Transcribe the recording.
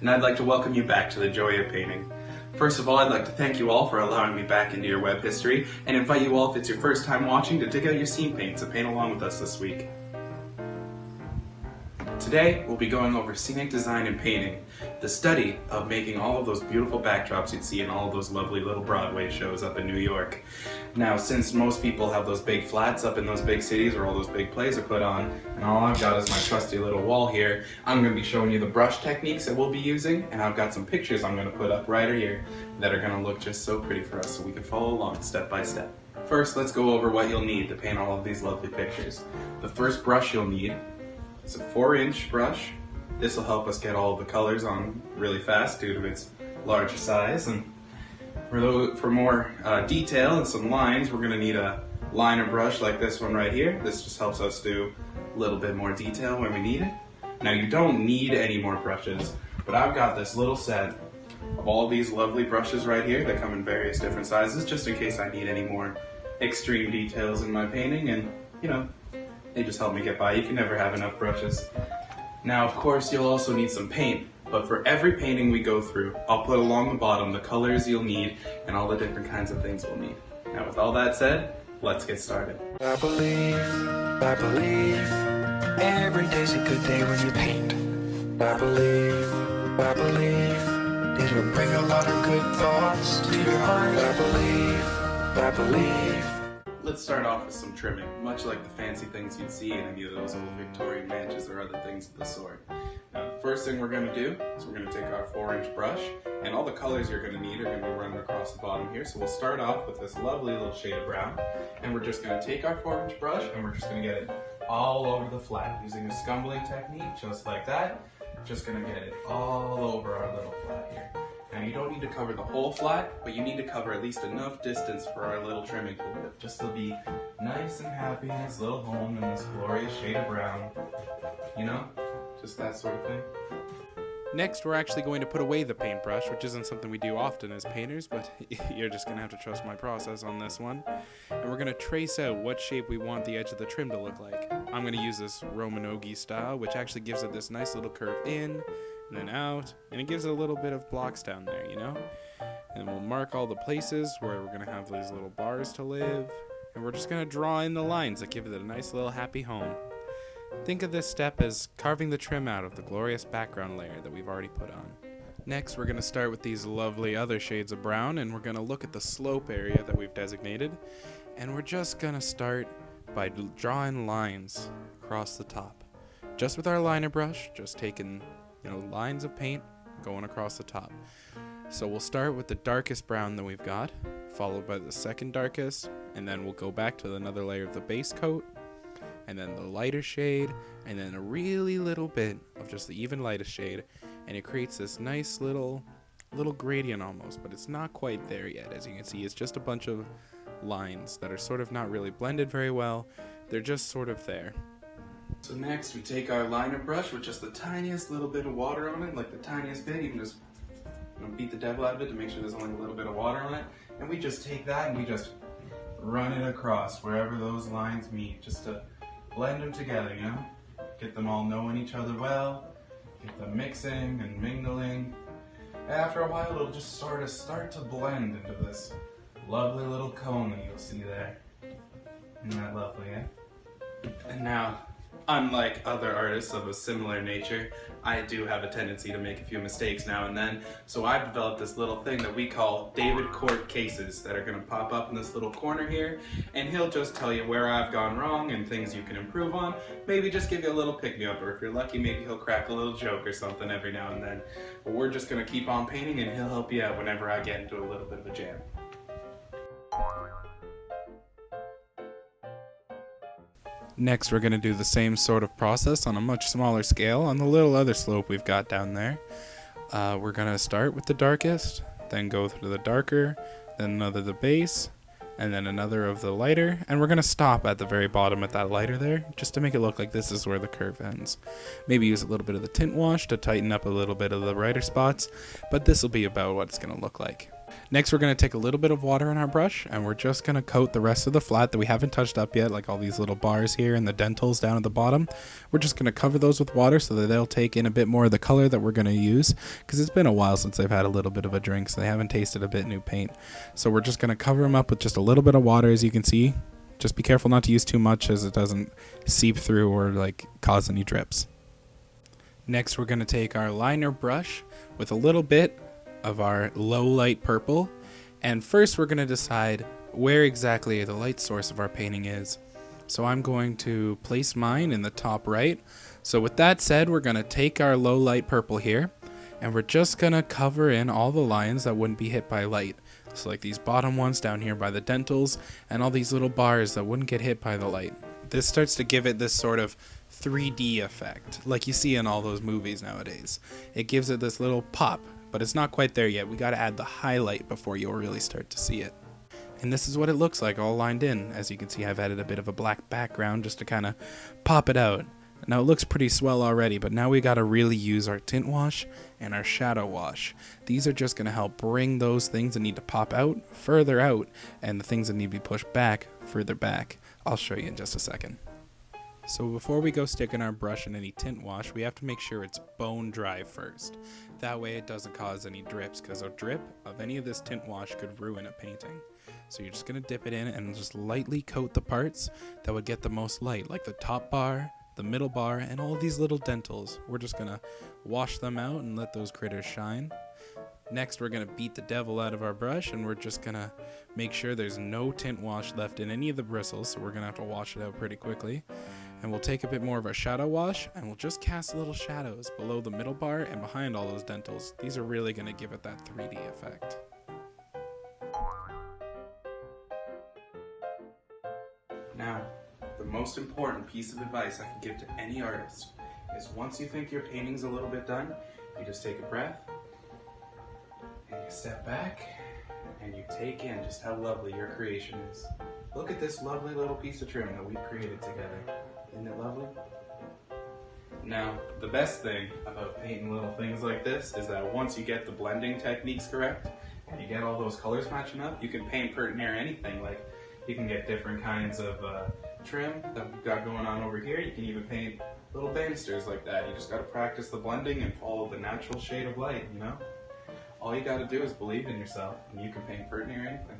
and I'd like to welcome you back to the Joy of Painting. First of all, I'd like to thank you all for allowing me back into your web history, and invite you all, if it's your first time watching, to dig out your scene paints and paint along with us this week. Today, we'll be going over scenic design and painting, the study of making all of those beautiful backdrops you'd see in all of those lovely little Broadway shows up in New York. Now, since most people have those big flats up in those big cities where all those big plays are put on, and all I've got is my trusty little wall here, I'm going to be showing you the brush techniques that we'll be using, and I've got some pictures I'm going to put up right here that are going to look just so pretty for us so we can follow along step by step. First, let's go over what you'll need to paint all of these lovely pictures. The first brush you'll need is a 4-inch brush. This will help us get all the colors on really fast due to its larger size. And for more detail and some lines, we're going to need a liner brush like this one right here. This just helps us do a little bit more detail when we need it. Now, you don't need any more brushes, but I've got this little set of all these lovely brushes right here that come in various different sizes, just in case I need any more extreme details in my painting, and you know, they just help me get by. You can never have enough brushes. Now, of course, you'll also need some paint, but for every painting we go through, I'll put along the bottom the colors you'll need and all the different kinds of things we'll need. Now, with all that said, let's get started. I believe, every day's a good day when you paint. I believe, it'll bring a lot of good thoughts to your heart. I believe. Let's start off with some trimming, much like the fancy things you'd see in any of those old Victorian mansions or other things of the sort. Now, the first thing we're going to do is we're going to take our 4-inch brush, and all the colors you're going to need are going to be running across the bottom here. So we'll start off with this lovely little shade of brown, and we're just going to take our 4-inch brush and we're just going to get it all over the flat using a scumbling technique, just like that. Just going to get it all over our little flat here. Now, you don't need to cover the whole flat, but you need to cover at least enough distance for our little trimming to live, just to be nice and happy in his little home in this glorious shade of brown. You know, just that sort of thing. Next, we're actually going to put away the paintbrush, which isn't something we do often as painters, but you're just going to have to trust my process on this one. And we're going to trace out what shape we want the edge of the trim to look like. I'm going to use this Romanogi style, which actually gives it this nice little curve in, and then out, and it gives it a little bit of blocks down there, you know? And we'll mark all the places where we're going to have these little bars to live, and we're just going to draw in the lines that give it a nice little happy home. Think of this step as carving the trim out of the glorious background layer that we've already put on. Next, we're going to start with these lovely other shades of brown, and we're going to look at the slope area that we've designated, and we're just going to start by drawing lines across the top. Just with our liner brush, just taking lines of paint going across the top. So we'll start with the darkest brown that we've got, followed by the second darkest, and then we'll go back to another layer of the base coat, and then the lighter shade, and then a really little bit of just the even lightest shade, and it creates this nice little gradient almost, but it's not quite there yet. As you can see, it's just a bunch of lines that are sort of not really blended very well. They're just sort of there. So next, we take our liner brush with just the tiniest little bit of water on it, like the tiniest bit. You can just beat the devil out of it to make sure there's only a little bit of water on it. And we just take that and we just run it across wherever those lines meet, just to blend them together, you know? Get them all knowing each other well, get them mixing and mingling. After a while, it'll just sort of start to blend into this lovely little cone that you'll see there. Isn't that lovely, eh? And now, unlike other artists of a similar nature, I do have a tendency to make a few mistakes now and then, so I've developed this little thing that we call David Court cases that are going to pop up in this little corner here, and he'll just tell you where I've gone wrong and things you can improve on, maybe just give you a little pick-me-up, or if you're lucky, maybe he'll crack a little joke or something every now and then. But we're just going to keep on painting, and he'll help you out whenever I get into a little bit of a jam. Next, we're going to do the same sort of process on a much smaller scale on the little other slope we've got down there. We're going to start with the darkest, then go through the darker, then another the base, and then another of the lighter, and we're going to stop at the very bottom at that lighter there, just to make it look like this is where the curve ends. Maybe use a little bit of the tint wash to tighten up a little bit of the brighter spots, but this will be about what it's going to look like. Next, we're going to take a little bit of water in our brush, and we're just going to coat the rest of the flat that we haven't touched up yet, like all these little bars here and the dentals down at the bottom. We're just going to cover those with water so that they'll take in a bit more of the color that we're going to use, because it's been a while since they've had a little bit of a drink, so they haven't tasted a bit new paint. So we're just going to cover them up with just a little bit of water, as you can see. Just be careful not to use too much, as it doesn't seep through or like cause any drips. Next, we're going to take our liner brush with a little bit of our low light purple, and first we're going to decide where exactly the light source of our painting is. So I'm going to place mine in the top right. So with that said, we're going to take our low light purple here, and we're just going to cover in all the lines that wouldn't be hit by light. So like these bottom ones down here by the dentals, and all these little bars that wouldn't get hit by the light. This starts to give it this sort of 3D effect, like you see in all those movies nowadays. It gives it this little pop, but it's not quite there yet. We got to add the highlight before you'll really start to see it. And this is what it looks like all lined in. As you can see, I've added a bit of a black background just to kind of pop it out. Now it looks pretty swell already, but now we got to really use our tint wash and our shadow wash. These are just going to help bring those things that need to pop out further out, and the things that need to be pushed back further back. I'll show you in just a second. So before we go sticking our brush in any tint wash, we have to make sure it's bone dry first. That way it doesn't cause any drips, because a drip of any of this tint wash could ruin a painting. So you're just going to dip it in and just lightly coat the parts that would get the most light, like the top bar, the middle bar, and all these little dentals. We're just going to wash them out and let those critters shine. Next, we're going to beat the devil out of our brush, and we're just going to make sure there's no tint wash left in any of the bristles, so we're going to have to wash it out pretty quickly. And we'll take a bit more of our shadow wash, and we'll just cast little shadows below the middle bar and behind all those dentals. These are really going to give it that 3D effect. Now, the most important piece of advice I can give to any artist is once you think your painting's a little bit done, you just take a breath, and you step back, and you take in just how lovely your creation is. Look at this lovely little piece of trim that we've created together. Isn't it lovely? Now, the best thing about painting little things like this is that once you get the blending techniques correct, and you get all those colors matching up, you can paint pretty near anything. Like, you can get different kinds of trim that we've got going on over here. You can even paint little banisters like that. You just got to practice the blending and follow the natural shade of light, you know? All you got to do is believe in yourself, and you can paint pretty near anything.